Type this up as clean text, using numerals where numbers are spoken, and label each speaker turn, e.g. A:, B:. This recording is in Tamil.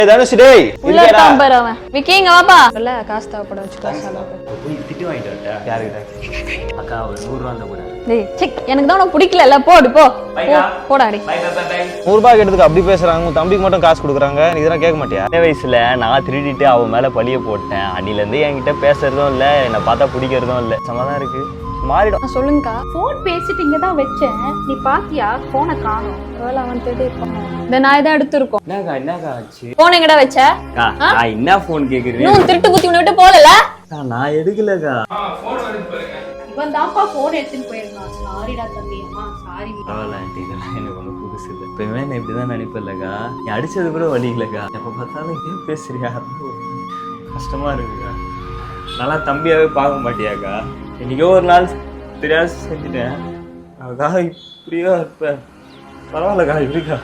A: தனுஷ் டேய்
B: உள்ள இருக்கான் பாரு அவன். விக்கி இங்க வாப்பா. இல்ல காசு தேவைப்பட வச்சுக்கோ செலவுக்கு.
C: போய் திட்டு வாங்கிட்டு வரட்டா யாருக்கிட்ட அக்கா ஒரு 100 ரூபா அந்த கூட
B: டேய் செக் எனக்கு தான் உனக்கு பிடிக்கல போடு போ போடா டேய்.
C: பை பை பை
A: 100 ரூபாய் கேட்டதுக்கு அப்படி பேசுறாங்க. உன் தம்பிக்கு மட்டும் காசு கொடுக்குறாங்க, நீ இதெல்லாம் கேட்க மாட்டியா?
C: சின்ன வயசுல நான் திருடிட்டு அவன் மேல பழிய போட்டேன். அன்னில இருந்து என்கிட்ட பேசுறதும் இல்ல, என்னை பார்த்தா பிடிக்கிறதும் இல்ல. சமாதான் இருக்கு, மாறிடும்.
B: சொல்லுங்கக்கா.
D: போன் பேசிட்டு இங்க தான் வச்சேன், நீ பாத்தியா? போனை காணோம்.
B: ஒருவேளை அவன் தேடி இருப்பான். இந்த நான் தான் எடுத்துருக்கோம்.
C: என்னக்கா ஆச்சு?
B: போன் எங்கடா வச்ச?
C: அக்கா, நான் என்ன போன் கேக்குறேன்?
B: இன்னும் திருட்டு குத்தி உன்னை விட்டு போகல.
C: நான் எடுக்கலக்கா.
D: இவன் தான்ப்பா போன் எடுத்துன்னு போயிருந்தான். சாரிடா தம்பி. அம்மா சாரி.
C: பரவாயில்ல ஆண்டி, இதெல்லாம் எனக்கு ஒன்றும் புதுசு இல்லை. இப்பவுமே நான் இப்படிதான் நினைப்பேன்லக்கா. நீ அடிச்சது கூட வழி இல்லைக்கா. எப்போ பார்த்தாலும் ஏன் பேசுறியா? கஷ்டமா இருக்குக்கா. நல்லா தம்பியாவே பார்க்க மாட்டியாக்கா? இன்னைக்கோ ஒரு நாள் தெரியாது செஞ்சுட்டேன். அதுக்காக இப்படியோ இருப்ப. பரவாயில்லக்கா, இப்படிக்கா